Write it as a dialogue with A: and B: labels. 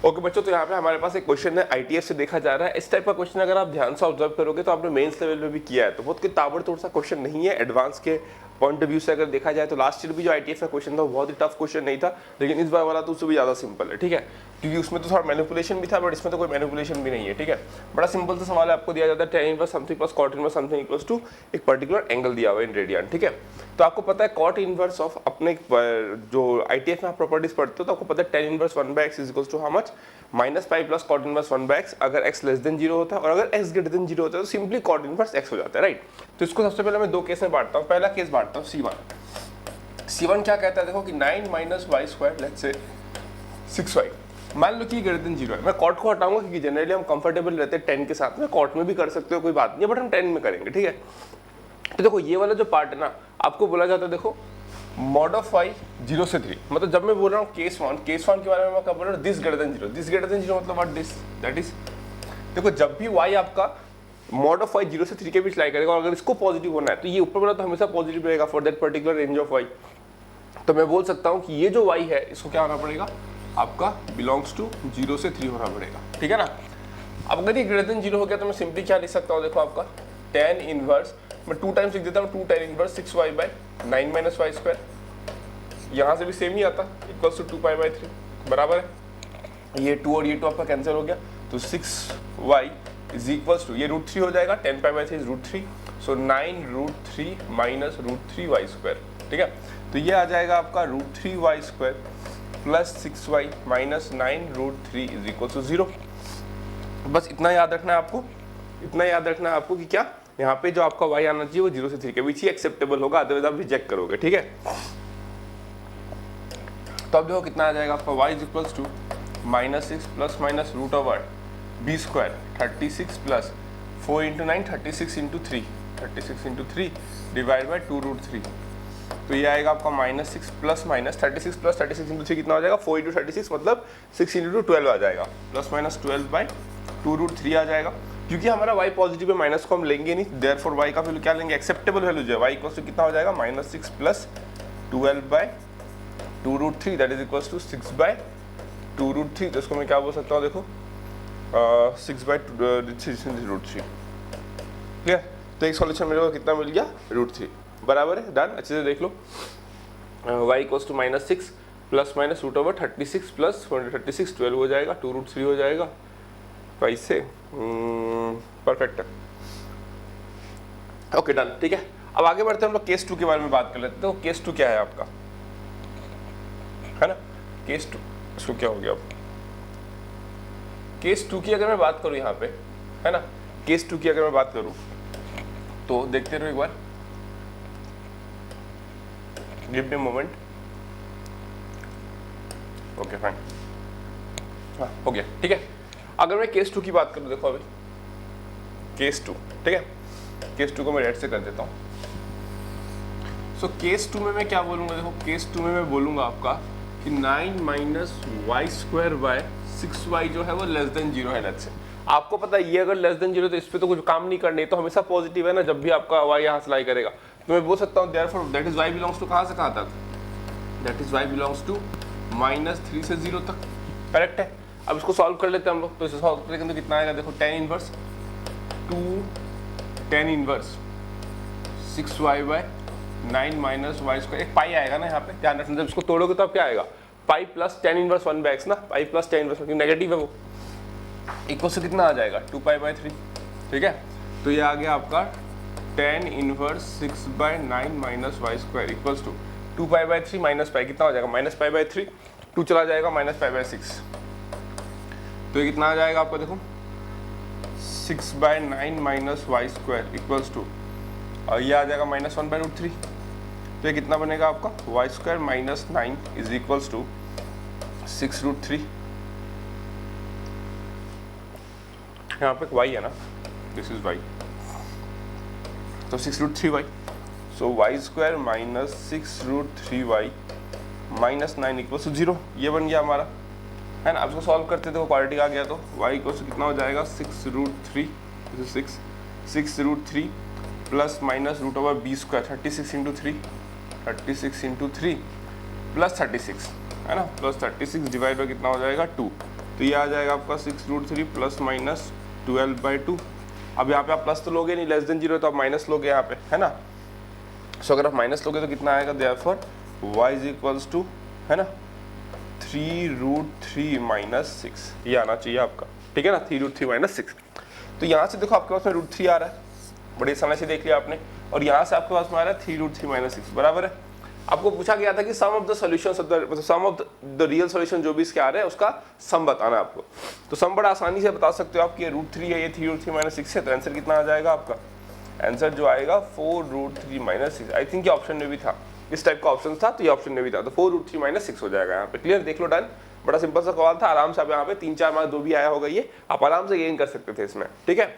A: Okay बच्चों, तो यहाँ पे हमारे पास एक क्वेश्चन है आईटीएफ से देखा जा रहा है। इस टाइप का क्वेश्चन अगर आप ध्यान से ऑब्जर्व करोगे तो आपने मेंस लेवल में भी किया है, तो बहुत कोई ताबड़तोड़ सा क्वेश्चन नहीं है। एडवांस के पॉइंट ऑफ व्यू से अगर देखा जाए तो लास्ट ईयर भी जो आईटीएफ का क्वेश्चन था वो बहुत ही टफ क्वेश्चन नहीं था, लेकिन इस बार वाला तो उससे भी ज्यादा सिंपल है। ठीक है, क्योंकि उसमें तो थोड़ा मैनिपुलेशन भी था, बट इसमें तो कोई मैनिपुलेशन भी नहीं है। ठीक है, बड़ा सिंपल सा सवाल है, आपको दिया जाता है tan inverse something plus cot inverse something equals to एक पर्टिकुलर एंगल दिया हुआ है इन रेडियन। ठीक है, तो आपको पता है cot इनवर्स ऑफ अपने जो आईटीएफ में आप प्रॉपर्टीज पढ़ते हो तो आपको पता है tan inverse 1/x is equals to how much -pi plus cot inverse 1/x अगर x लेस देन 0 होता है, और अगर x ग्रेटर देन 0 होता है तो सिंपली cot इनवर्स x हो जाता है। राइट, तो इसको सबसे पहले मैं दो केस में बांटता हूँ। पहला केस बांटता हूँ C1 क्या कहता है, देखो कि 9 minus y square let's say 6y, मान लो कि ग्रेटर देन 0 है। मैं कॉट को हटाऊंगा क्योंकि जनरली हम कंफर्टेबल रहते हैं 10 के साथ में, कॉट में भी कर सकते हो कोई बात नहीं है, बट हम 10 में करेंगे। ठीक है, तो देखो ये वाला जो पार्ट है ना, आपको बोला जाता है देखो मॉड ऑफ y 0 से 3, मतलब जब मैं बोल रहा हूँ केस वन के बारे में मैं क्या बोल रहा हूँ, दिस ग्रेटर देन 0 मतलब व्हाट दिस, दैट इज देखो जब भी y आपका मॉड ऑफ y 0 से 3 के बीच लाई करेगा और अगर इसको पॉजिटिव होना है तो ये ऊपर वाला तो हमेशा पॉजिटिव रहेगा for that particular range of y। तो मैं बोल सकता हूँ कि ये जो y है इसको क्या होना पड़ेगा, आपका बिलोंग्स टू 0 से 3 होना पड़ेगा। ठीक है ना, अब अगर ये ग्रेटर देन 0 हो गया तो मैं सिंपली क्या लिख सकता हूँ, देखो आपका tan इनवर्स मैं 2 टाइम्स लिख देता हूँ, 2 tan inverse 6y by 9 minus y square, यहाँ से भी सेम ही आता इक्वल्स टू 2 पाई बाय 3 बराबर है, ये 2 और ये 2 आपका कैंसिल हो गया, तो 6y इज इक्वल्स टू ये √3 हो जाएगा, 10 pi by 3 is √3, so 9√3 minus √3y square. ठीक है, तो ये आ जाएगा आपका √3y square plus 6y minus 9√3 is equal to 0। बस इतना याद रखना है आपको, इतना याद रखना है आपको कि क्या यहाँ पे जो आपका y आना चाहिए वो 0 से 3 के बीच ही एक्सेप्टेबल होगा, अदरवाइज आप रिजेक्ट करोगे। ठीक है, तो अब देखो कितना आ जाएगा आपका y is equals to -6 plus minus root over b square 36 plus 4 into 9 36 into 3 divide by 2√3, तो ये आएगा आपका -6 प्लस माइनस 36 प्लस 36 इंटू 3 कितना हो जाएगा, 4 इंटू 36 मतलब 6 इंटू 12 आ जाएगा, प्लस माइनस 12 बाई 2√3 आ जाएगा। क्योंकि हमारा y पॉजिटिव है माइनस को हम लेंगे नहीं, देयरफॉर y का वैल्यू क्या लेंगे, एक्सेप्टेबल वैल्यू जो है y इक्वल्स टू कितना हो जाएगा, -6 plus 12 by 2√3 that is equals to 6 by 2√3। तो इसको मैं क्या बोल सकता हूँ, देखो 6 बाई 3√3। ठीक है, तो एक सॉल्यूशन मेरे को कितना मिल गया, √3 बराबर है, डन। अच्छे से देख लो, y equals to -6 plus minus root over 36 plus 36 12 हो जाएगा, 2√3 हो जाएगा, तो इससे परफेक्ट है। ओके डन, ठीक है। अब आगे बढ़ते हैं, हम लोग केस 2 के बारे में बात कर लेते हैं। तो केस 2 क्या है आपका, है ना, केस 2 इसको क्या हो गया, अब केस 2 की अगर मैं बात करूं यहाँ पे, है ना, केस 2 की अगर मैं बात करूं तो देखते रहो एक बार, give me moment. Okay fine, हाँ हो गया। ठीक है, अगर मैं केस 2 की बात करूं, देखो अभी केस 2, ठीक है, केस 2 को मैं रेड से कर देता हूं। सो केस 2 में मैं क्या बोलूंगा, देखो केस 2 में मैं बोलूंगा आपका कि 9 minus y square by 6y जो है वो लेस देन 0 है। लेट्स से आपको पता है ये अगर लेस देन 0 तो इस पे तो कुछ काम नहीं करने, तो हमेशा पॉजिटिव है ना, जब भी आपका y यहाँ से लाई करेगा तो मैं बोल सकता हूँ therefore that is y belongs to कहाँ से कहाँ तक, that is y belongs to -3 से 0 तक। करेक्ट है। अब इसको सॉल्व कर लेते हैं हम लोग, तो इसे सॉल्व करेंगे तो कितना आएगा, देखो tan inverse 6y by 9 minus y square, एक पाई आएगा ना यहाँ पे, ध्यान रखना, जब इसको तोड़ोगे तो अब क्या आएगा, pi plus tan inverse 1/x ना, pi plus tan inverse, negative है वो, इक्वल से कितना आ जाएगा 2 पाई बाय 3। ठीक है, तो ये आ गया आपका tan inverse 6 by 9 minus y square equals to 2 pi by 3 minus pi, कितना हो जाएगा -पाई बाय 3, 2 चला जाएगा -पाई बाय 6, तो ये कितना आ जाएगा आपका, देखो 6 by 9 minus y square equals to, और ये आ जाएगा -1 बाय √3, तो ये कितना बनेगा आपका y square minus 9 is equals to 6√3। यहाँ पे y है ना, दिस इज y, तो 6√3y, so y square minus 6√3y minus 9 equals to 0, ये बन गया हमारा, है ना। अब इसको सॉल्व करते थे, क्वालिटी आ गया, तो y इक्वल्स टू कितना हो जाएगा 6√3 6√3 plus minus root over b square 36 into 3 plus 36, है ना, प्लस 36 डिवाइड बाई कितना हो जाएगा 2, तो ये आ जाएगा आपका 6√3 प्लस माइनस 12/2। अब यहाँ पे आप प्लस तो लोगे नहीं, लेस देन 0 तो आप माइनस लोगे यहाँ पे, है ना। सो अगर आप माइनस लोगे तो कितना आएगा, therefore y is equals to, है ना, 3√3 माइनस 6, ये आना चाहिए आपका, ठीक है ना, 3√3 माइनस 6। तो यहाँ से देखो आपके पास में √3 आ रहा है, बड़ी आसानी से देख लिया आपने, और यहाँ से आपके पास में आ रहा है 3√3 माइनस 6, बराबर है। आपको पूछा गया था कि sum of the solutions of the, मतलब sum of the real solution जो भी इसके आ रहे हैं उसका सम बताना है आपको। तो सम बड़ा आसानी से बता सकते हो आप कि ये √3 है, ये 3√3 माइनस 6 है, तो आंसर कितना आ जाएगा आपका, आंसर जो आएगा 4√3 माइनस 6। आई थिंक ये ऑप्शन में भी था, इस टाइप का ऑप्शन था, तो ये ऑप्शन में भी था, तो 4√3 माइनस 6 हो जाएगा यहाँ पे। क्लियर, देख लो, डन। बड़ा सिंपल सा सवाल था, आराम से आप यहाँ पे 3-4 मार्क्स जो भी आया होगा ये आप आराम से गेन कर सकते थे इसमें, ठीक है।